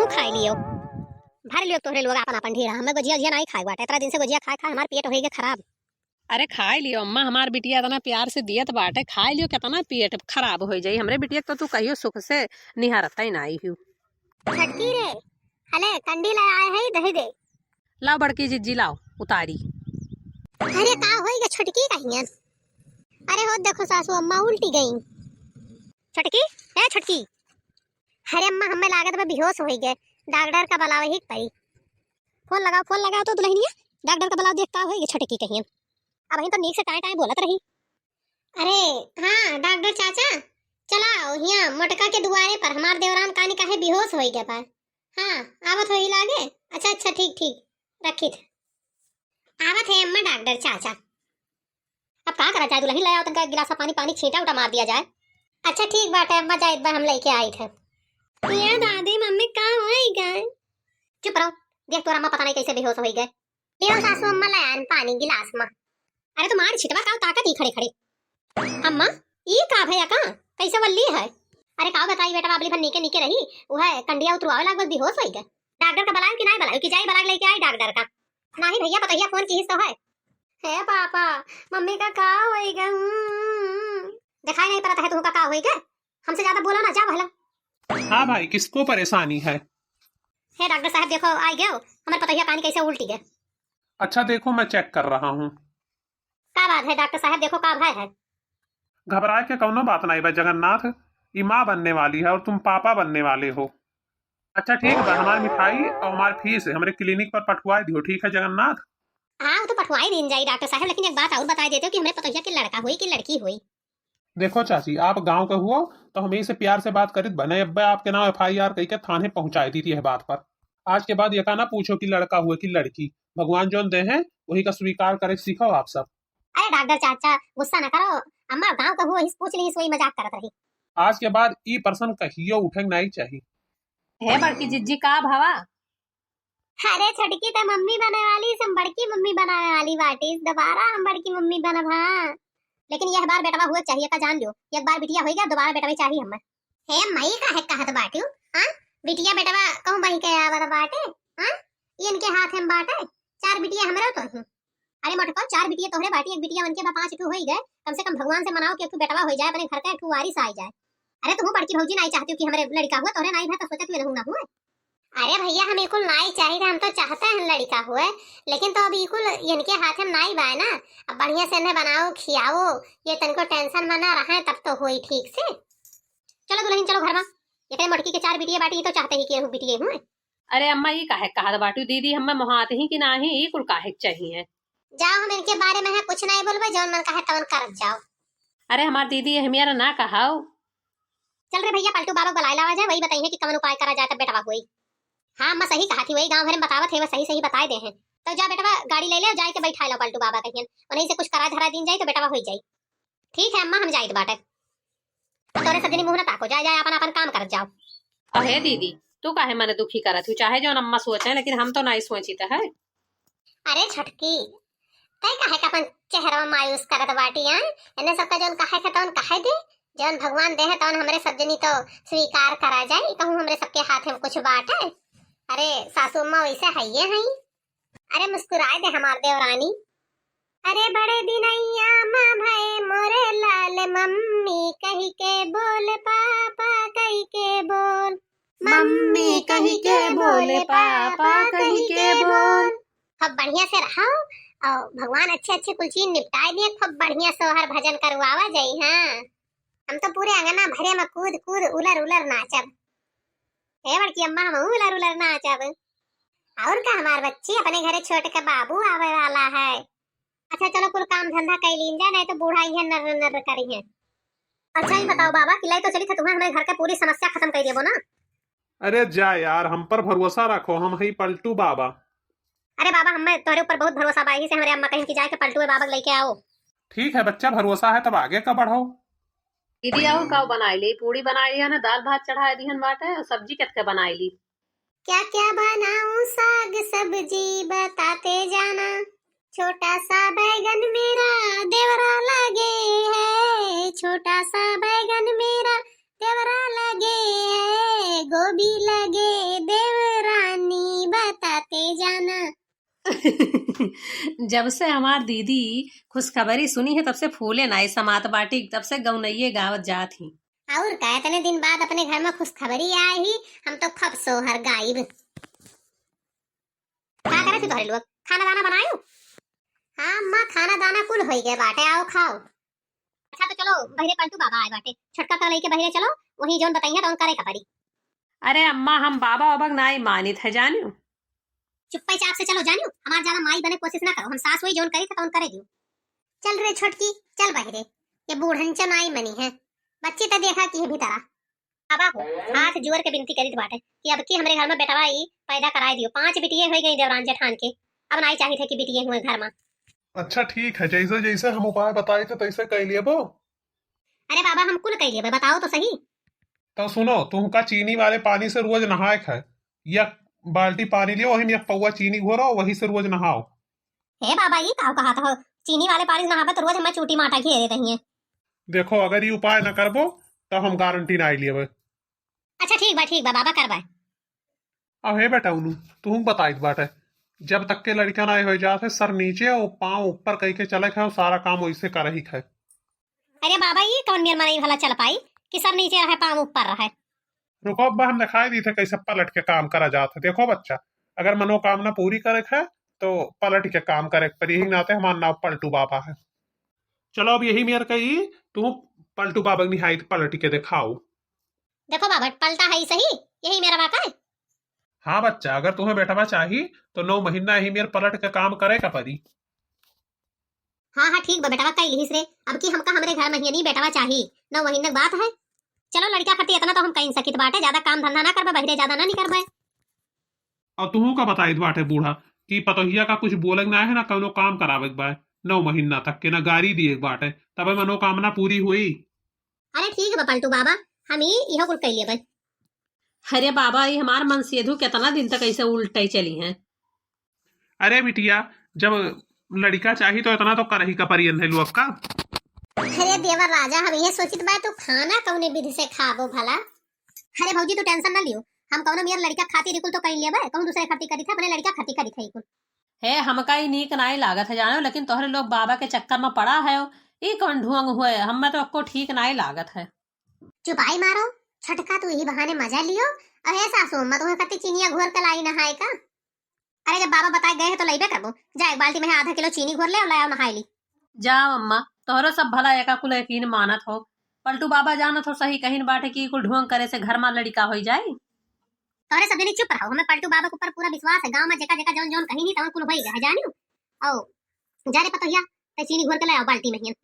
खाई लियो भारी लोग तोहरे लोग अपन अपन ढेरा हमें गुजिया जिया नहीं खाए बाटे इतना दिन से गुजिया खा खा हमार पेट हो गए खराब। अरे खाई लियो अम्मा, हमार बिटिया इतना प्यार से दियत बाटे, खाई लियो, कितना पेट खराब हो जाई हमरे बिटिया तो तू कहियो सुख से निहारता ही नहीं हूँ। छटकी रे हले कंडी ले आए है दही दे। लाओ बड़की जिज्जी लाओ उतारी। अरे का होई गे छटकी कहियन। अरे हो देखो सासू अम्मा उल्टी गई। छटकी ए छटकी। अरे अम्मा हमें लागत में बेहोश हो गए डॉक्टर का बुलावे ही पड़ी। फोन लगाओ तो दुल्हनिया डॉक्टर का बुलाओ देख का होई गे छटकी कहियन। अब ही तो नीक से टाइम टाइम बोलत रही। अरे हाँ डॉक्टर चाचा चलाओ यहाँ मोटका के दुआरे पर हमार देवरान कानी काहे बेहोश हो गया पर। हाँ आवत होई लागे। अच्छा अच्छा ठीक ठीक रखी थे आवत है अम्मा डॉक्टर चाचा। अब का करा जाए दुल्हन ले आओ तनका गिलास पानी पानी छींटा उठा मार दिया जाए। अच्छा ठीक बात है अम्मा जाए एक बार हम लेके आई थे। ये दादी मम्मी का होई गए। चुप रहो देख तोरा अम्मा पता नहीं कैसे बेहोश हो गए। लियो सासू अम्मा ले आन पानी गिलास में। अरे तो मार छिटवा का ताकत ही खड़े खड़े। अम्मा ये का भैया का कैसे वल्ली है। अरे का बताई बेटा बाबली भर नीके नीके रही वो है कंडिया उतरवावे लाग बस बेहोश हो गए। डॉक्टर का बुलाओ कि नहीं बुलाओ कि जाई बुला लेके आई डॉक्टर का। नहीं भैया बताइए फोन की तो है पापा मम्मी का का होएगा। दिखाई नहीं पड़ता है तुमका का होएगा। हमसे ज्यादा बोलो ना जा भला। हाँ भाई किसको परेशानी है। हे डॉक्टर साहब देखो आ गए हमारे पता पानी कैसे उल्टी गए। अच्छा देखो मैं चेक कर रहा हूँ। क्या बात है डॉक्टर साहब देखो का भय है। घबराए के कौनो बात नहीं भाई जगन्नाथ ये माँ बनने वाली है और तुम पापा बनने वाले हो। अच्छा ठीक है हमारी मिठाई और हमारी फीस हमारे क्लिनिक पर पठवा दियो ठीक है जगन्नाथ। हाँ तो पठवाई दिन जाई डॉक्टर साहब लेकिन एक बात और बता देते हो कि हमें पता कि लड़का हुई कि लड़की हुई। देखो चाची आप गांव के हुआ तो हमें से प्यार से बात करी बने अब आपके नाम FIR कही के थाने पहुंचाई दी थी यह बात पर। आज के बाद ये ना पूछो कि लड़का हुए कि लड़की भगवान जो दे हैं वही का स्वीकार करे सीखो आप सब। अरे डॉक्टर चाचा गुस्सा न करो अम्मा गांव का हुआ पूछ ली वही मजाक करत रही। आज के बाद ई पर्सन कहियो उठे नहीं चाहिए। है बड़की जिज्जी का भावा। अरे छटकी तो मम्मी बने वाली हम बड़की मम्मी बनाने वाली बाटी दोबारा हम बड़की मम्मी बनब। हाँ लेकिन यह बार बेटवा हुआ चाहिए का जान लो एक बार बिटिया हो गया दोबारा बेटवा चाहिए हमें। हे मई का है कहत बाटू हां बिटिया बेटवा कहूं बही के आवत बाटे। हां इनके हाथ हम बाटे चार बिटिया हमरा तो ही। अरे मोटको चार बिटिया तोहरे बाटी एक बिटिया उनके बा पांच ठू होई गए कम से कम भगवान से मनाओ कि एक बेटवा हो जाए अपने घर का एक वारिस आ जाए। अरे तुम बड़की भौजी नहीं चाहती कि हमारे लड़का हुआ तोहरे नहीं है तो सोचा तू रहूं ना हुआ। अरे भैया हम बिल्कुल नहीं चाहिए हम तो चाहते हैं लड़का हुए लेकिन तो अभी बिल्कुल इनके हाथ में नहीं बाय ना। अब बढ़िया से इन्हें बनाओ खियाओ ये तनको टेंशन में ना रहे तब तो होई ठीक से। चलो दुल्हन चलो घर में ये मटकी के चार बिटिया बाटी तो चाहते ही कि बिटिया हुए। अरे अम्मा ये काहे कहा बाटू दीदी हमें मोहात ही कि नहीं ये कुल काहे चाहिए। जाओ हम इनके बारे में है कुछ नहीं बोलबे जौन मन कहे तवन कर जाओ। अरे हमार दीदी हमें ना कहाओ। चल रे भैया पलटू बाबा बुला लावा जाए वही बताइए कि कवन उपाय करा जाए तब बेटवा हुई। हाँ मैं सही कहा थी वही गांव भर में बतावत है वो सही सही बताए दे हैं। तो जा बेटवा गाड़ी ले ले जाए के बैठा लो पलटू बाबा कहियन उन्हीं से कुछ करा धरा दिन जाए तो बेटवा हो जाए। ठीक है अम्मा हम जाइत बाटे तोरे सजनी मुंह ना ताको जाए जाए अपन अपन काम कर जाओ। अहे दीदी तू काहे मने दुखी करत हूँ चाहे जो अम्मा सोचे लेकिन हम तो नहीं सोची तो है। अरे छटकी तय काहे का अपन चेहरा मायूस करत बाटी हैं इन्हें सबका जोन काहे के तौन काहे दे जोन भगवान दे है तौन हमरे सजनी तो स्वीकार करा जाए कहूं हमरे सबके हाथ में कुछ बात है। अरे सासू अम्मा वैसे है ये हैं। अरे मुस्कुराए दे हमार देवरानी। अरे बड़े दिनैया माँ भाई मोरे लाल मम्मी कही के बोल पापा कही के बोल मम्मी कही के बोले पापा कही के बोल। खूब बढ़िया से रहो और भगवान अच्छे अच्छे कुल चीज निपटाए दिए खूब बढ़िया सोहर भजन करवावा जाई। हाँ हम तो पूरे अंगना भरे में कूद कूद उलर उलर नाचब। हे बड़की अम्मा हम उलर उलर नाचब। और का हमार बच्ची अपने घरे छोटे का बाबू आवे वाला है। अच्छा चलो कुल काम धंधा कर लीन जा नहीं तो बूढ़ा ही है नर नर करी है। अच्छा ही बताओ बाबा किलाई तो चली था तुम्हें हमारे घर का पूरी समस्या खत्म कर दिया ना। अरे जा यार हम पर भरोसा रखो हम ही पलटू बाबा। अरे बाबा हमें तुम्हारे ऊपर बहुत भरोसा बा से हमारे अम्मा कहीं की जाए के पलटू बाबा लेके आओ। ठीक है बच्चा भरोसा है तब आगे का बढ़ो। दीदी और का बनाई ली पूरी बनाई ली है ना दाल भात चढ़ा दी बाटे और सब्जी कितने बनाई ली। क्या क्या बनाऊं साग सब्जी बताते जाना छोटा सा बैगन मेरा देवरा लगे है छोटा सा बैगन मेरा देवरा लगे है गोभी लगे देवरा जब से हमार दीदी खुशखबरी सुनी है तब से फूले नाई समात बाटी, तब से गौनइये गावत जात ही। और का इतने दिन बाद अपने घर में खुशखबरी आई ही, हम तो खप सोहर गायब। क्या करे थे तोहरे लोग, खाना दाना बनायो? हाँ अम्मा, खाना दाना कुल हो गए बाटे, आओ खाओ। अच्छा तो चलो बहरे पलटू बाबा आए बाटे, छटका का लेके बहरे चलो, वही जोन बताइए तो करे का पड़ी। अरे अम्मा हम बाबा वाबा नाई मानित है जानियो। चुप्पे चाप से चलो जानियो, हमार ज्यादा माई बने कोशिश ना करो, हम सास वही जोन करी था तो करे दियो। चल रे छोटकी चल बहरे, ये बूढ़नचन आई मनी है, बच्ची तो देखा की है भी तरह। बाबा को हाथ जुअर के बिनती करी बाटे कि अब की हमरे घर में बेटवा ही पैदा कराए दियो, 5 बिटिये हो गई देवरान जेठान के, अब नहीं चाहिए थे कि बिटिये हुए घर में। अच्छा ठीक है, जैसे जैसे हम उपाय बताए थे तैसे कर लिए वो। अरे बाबा हम कुल कह लिए, बताओ तो सही। तो सुनो, तुमका चीनी वाले पानी से रोज नहाए है, या बाल्टी पानी लियो, वही में एक पौवा चीनी घोरो, वही से रोज नहाओ। हे बाबा ये कहा था चीनी वाले पानी नहाबे तो रोज हमें चूटी माटा घेरे रही है। देखो अगर ये उपाय न करबो तो हम गारंटी ना लिए। अच्छा ठीक बा बाबा करवाए। अब हे बेटा उनु तुम बताइत बाटे, जब तक के लड़कियां ना हो जाते सर नीचे और पाँव ऊपर कह के चले है, सारा काम वैसे कर ही है। अरे बाबा ये कौन मेर मनाई भला चल पाई कि सर नीचे रहे पाँव ऊपर रहे। रुको अब्बा, हम दिखाई दी थे कैसे पलट के काम करा जाता। देखो बच्चा, अगर मनोकामना पूरी करे है तो पलट के काम करे, पर यही नाते हमारा नाम पलटू बाबा है। चलो अब यही मेयर कही, तुम पलटू बाबा निहाई पलट के दिखाओ। देखो बाबा पलटा है ही सही, यही मेरा बाका है। हाँ बच्चा, अगर तुम्हें बेटवा चाहिए तो 9 महीना ही मेरे पलट के काम करे का परी। हाँ हाँ ठीक बा बेटवा कई लिहिस रे, अब की हमका हमरे घर में ही नहीं बेटवा चाहिए, 9 महीने बात है। चलो लड़का खती इतना तो हम कहीं सकित बाटे, ज्यादा काम धंधा ना करबे, बहरे ज्यादा ना नहीं करबे। और तुहू का बताइत बाटे बूढ़ा कि पतोहिया का कुछ बोलक ना है ना कौनो काम करावे बा 9 महीना तक के ना गाड़ी दिए बाटे, तब मनोकामना पूरी हुई। अरे ठीक बा पलटू बाबा, हम ही इहो कुल कह लिए। अरे बाबा ये हमार मन सेधु कितना दिन तक ऐसे उल्टे चली हैं। अरे बिटिया, जब लड़का चाहिए तो इतना तो कर ही का परी अंधे लोग का। अरे देवर राजा, हम ये सोचित बा तू खाना कौने विधि से खाबो भला। अरे भौजी तू टेंशन ना लियो, हम कौनो मेर लड़का खाती रिकुल तो कह लिए बा, कहूं दूसरे खाती करी था, अपने लड़का खाती करी था कुल। है हमका ही नीक नाई लागत है जानो, लेकिन तोहरे लोग बाबा के चक्कर में पड़ा है, ये कौन ढुंग हुए, हमें तो आपको ठीक नाई लागत है। चुपाई मारो छटका, तू यही बहाने मजा लियो। अरे सासू अम्मा तुम्हें कति चीनिया घोर के लाई नहाए का। अरे जब बाबा बताए गए हैं तो लईबे करबो, जा एक बाल्टी में आधा किलो चीनी घोर ले और लाओ नहाई ली। जाओ अम्मा, तोहरो सब भला एका कुल यकीन मानत हो, पलटू बाबा जानत हो सही कहीं बाटे की कुल ढोंग करे से घर में लड़का हो जाए। तोरे सब जने चुप रहो, हमें पलटू बाबा के ऊपर पूरा विश्वास है, गांव में जका जका जौन जौन कहीं नहीं तवन कुल होई गए जानियो। ओ जा रे पतोहिया ते चीनी घोर के लाओ बाल्टी में ही।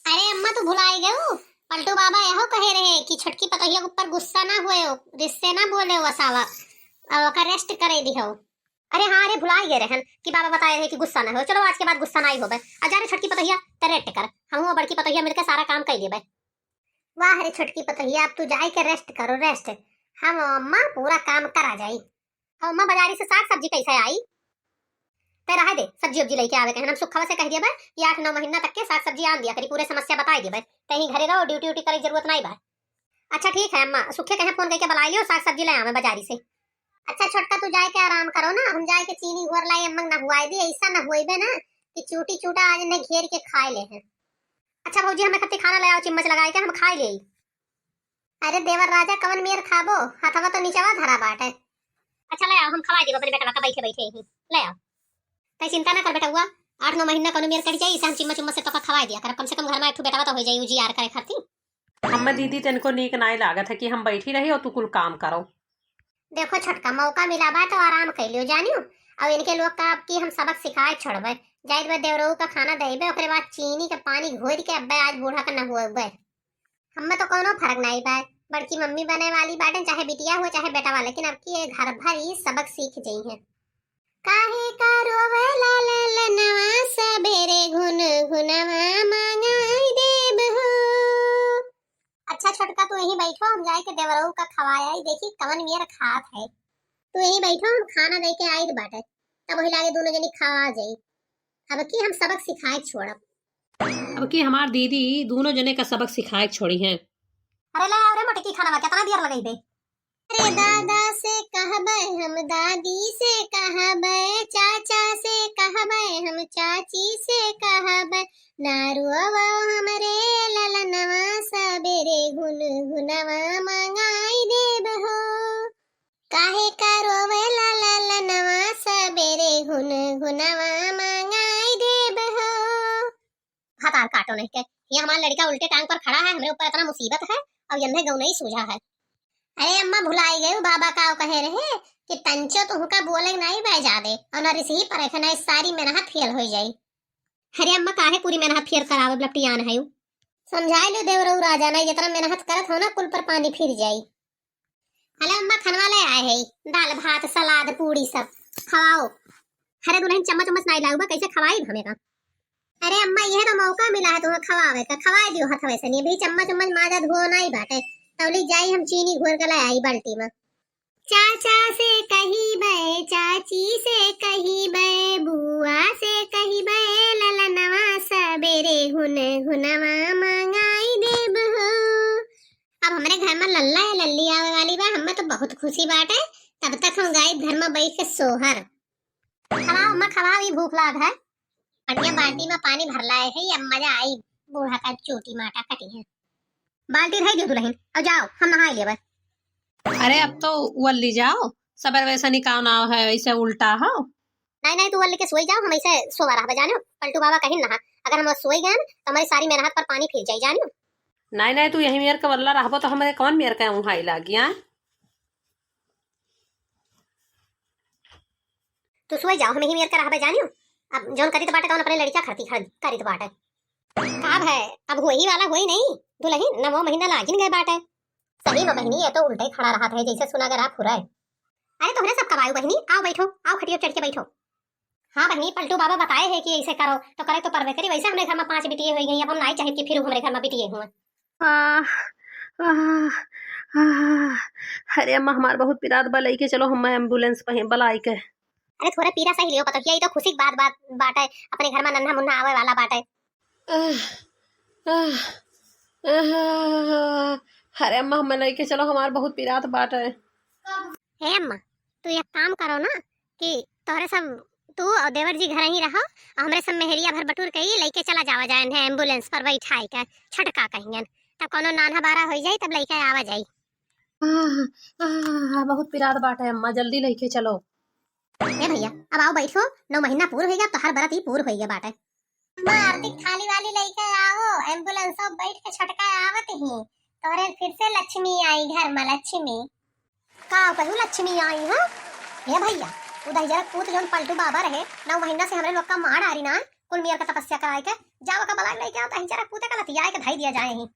अरे अम्मा तू भुलाई गयो, पलटू बाबा यहो कहे रहे कि छटकी पतोहिया के ऊपर गुस्सा ना हुए, रिश्ते ना बोले वसावा, का रेस्ट करे दिहो। अरे हाँ रे भुलाई गए रहन कि बाबा बताए रहे कि गुस्सा ना हो। चलो आज के बाद गुस्सा ना ही होबे, आ जा रे छटकी पतोहिया ते रेस्ट कर, हम बड़की पतोहिया मिलकर सारा काम कर लेबे। वाह रे छटकी पतोहिया, अब तू जाई के रेस्ट करो, रेस्ट हम अम्मा पूरा काम करा जाई। अम्मा बाजारी से साग सब्जी कैसे आई ते रह दे, सब्जी उब्जी लेके आवे कहन, हम सुखवा से कह दिया कि 8-9 महीना तक के साग सब्जी आन दिया करी, पूरे समस्या बता दिए कहीं घरे रहो, ड्यूटी उटी करे जरूरत नहीं बा। अच्छा ठीक है अम्मा, सुखे कहे फोन करके बुला लियो, साग सब्जी ले आवे बाजारी से। अच्छा छोटका तू जाए के आराम करो ना, हम जाए के चीनी घोर लाई, अम्मा ना हुआई दे, ऐसा ना होइबे ना कि चूटी चूटा आज ने घेर के खाए ले हैं। अच्छा भौजी हमें खत्ती खाना ले आओ, चिम्मच लगाए के हम खाए ले। अरे देवर राजा कवन मेर खाबो, हाथवा तो नीचवा धरा बाटे। अच्छा ले आओ, हम खवा देबो अपने बेटवा का बैठे बैठे ही, ले आओ तै चिंता ना कर बेटा, हुआ 8-9 महीना कोनो मेर कट जाई, इसे हम चिम्मच उम्मच से तो खवा दिया कर, कम से कम घर में एक बेटवा तो हो जाई उजियार करे खाती। हमें दीदी तनको नीक नाई लागत है कि हम बैठी रही और तू कुल काम करो। देखो छटका मौका मिला बा तो आराम कर लियो जानियो, अब इनके लोग का अब की हम सबक सिखाए छोड़बे, जाइत बे देवरऊ का खाना देबे, ओकरे बाद चीनी के पानी घोर के अब्बे आज बूढ़ा का न हुए। हमें तो कोनो फर्क नहीं बा, बड़की मम्मी बने वाली बाटे, चाहे बिटिया हो चाहे बेटा वाला, लेकिन अब की घर भर ही सबक सीख जाई है। काहे का रोवे ला नवा सबेरे घुन घुनवा मांगाई देब हो। अच्छा छोटका तू यहीं बैठो, हम जाए के देवरऊ का खवाया ही देखी कवन मेर खात है, तू यहीं बैठो, हम खाना दे के आई बाटे, तब वही लागे दोनों जनी खवा जाई। अब की हम सबक सिखाए छोड़ब, अब की हमार दीदी दोनों जने का सबक सिखाए छोड़ी हैं। अरे ला रे मटकी खाना में कितना देर लगई बे। अरे दादा से कहबे, हम दादी से कहबे, चाचा से चाची से कहब नारुआ हमरे ललनवा सबेरे घुन घुनवा मंगाई देब हो। काहे करोवे ललनवा सबेरे घुन घुनवा मंगाई देब हो। हतार काटो नहीं के ये हमारा लड़का उल्टे टांग पर खड़ा है, हमरे ऊपर इतना मुसीबत है और यन्ने गौ नहीं सूझा है। अरे अम्मा भुलाई गए बाबा का कहे रहे कि तंचो तो हुका बोले नहीं बह जा दे और न रिसी पर रखना सारी मेहनत फेल हो जाई। अरे अम्मा काहे पूरी मेहनत फेल करावे लपटियान है समझाई लो देवरऊ राजा ना जितना मेहनत करत हो ना कुल पर पानी फिर जाई। हेलो अम्मा खनवा ले आए है दाल भात सलाद पूरी सब खवाओ। अरे दुल्हन चम्मच चम्मच नहीं लाऊबा कैसे खवाई हमें का। अरे अम्मा यह तो मौका मिला है तुम्हें खवावे का, खवाए दियो हथ वैसे नहीं भी चम्मच चम्मच माजा धो नहीं बाटे तौली जाई हम चीनी घोर के लाई बाल्टी में। चाचा से कही बे चाची से कही बे बुआ से कही बे ललनवा सबेरे घुन घुनवा मंगाई देब हो। अब हमारे घर में लल्ला या लल्ली आवे वाली बा, हमें तो बहुत खुशी बात है। तब तक हम गाय घर में बैठ के सोहर खवाओ अम्मा खवाओ, ये भूख लाग है। बढ़िया बाल्टी में पानी भर लाए है, अब मजा आई बूढ़ा का चोटी माटा कटी है। बाल्टी रह दियो दुल्हन और जाओ हम नहा लेबे। अरे अब तो वल्ली जाओ, सबर वैसा निकाव ना है वैसे उल्टा हो। नहीं नहीं तू वल्ली के सोई जाओ, हम ऐसे सोवा रहा जानो पलटू बाबा कहीं नहा, अगर हम सोई गए तो हमारी सारी मेहनत पर पानी फिर जाई जानो। नहीं नहीं तू यही मेयर का वल्ला रहबो तो हमारे कौन मेयर का उहाई लागिया। तू सोई जाओ हम ही मेयर का रहा जानो। अब जोन करी तो बाटे तो अपने लड़का खरती करी तो बाटे काब है। अब होई वाला होई नहीं दुल्हन नवो महीना लागिन गए बाटे। सही में बहनी ये तो उल्टे खड़ा रहा था जैसे सुना कर आप फुराए। अरे तुम्हें सब कबायु बहनी आओ बैठो, आओ खटियो चढ़ के बैठो। हाँ बहनी पलटू बाबा बताए है कि ऐसे करो तो करे तो परवे करी, वैसे हमारे घर में 5 बिटिया हो गई, अब हम नहीं चाहे कि फिर हमारे घर में बिटिया हुए। अरे अम्मा हमार बहुत पिरात बलाई के चलो हम एम्बुलेंस पे बलाई के। अरे थोड़ा पीरा सही लियो पता किया, ये तो खुशी की बात बाटे अपने घर में नन्हा मुन्ना आवे वाला बाटे। अरे अम्मा हमें लेके चलो हमार बहुत पिरात बाट है। हे अम्मा तू एक काम करो ना कि तोहरे सब तू और देवर जी घर ही रहो और हमरे सब मेहरिया भर बटूर के ही लेके चला जावा जाए है एम्बुलेंस पर बैठाई के छटका कहियन तब कोनो नाना बारा हो जाई तब लेके आवा जाई। बहुत पिरात बाट है अम्मा जल्दी लेके चलो। ए भैया अब आओ बैठो, 9 महीना पूर हो गया तो हर बरत ही पूर हो गया बाटे। आरती थाली वाली लेके आओ, एम्बुलेंस में बैठ के छटका आवत ही तोरे फिर से लक्ष्मी आई घर में। लक्ष्मी का कहू लक्ष्मी आई है। हे भैया उधर जरा पूत जोन पलटू बाबा रहे 9 महीना से हमरे लोग का मार आ रही ना कुल मियर का तपस्या कराए के जाओ का बलाग लेके आता है जरा पूते का लतिया के धाई दिया जाए ही।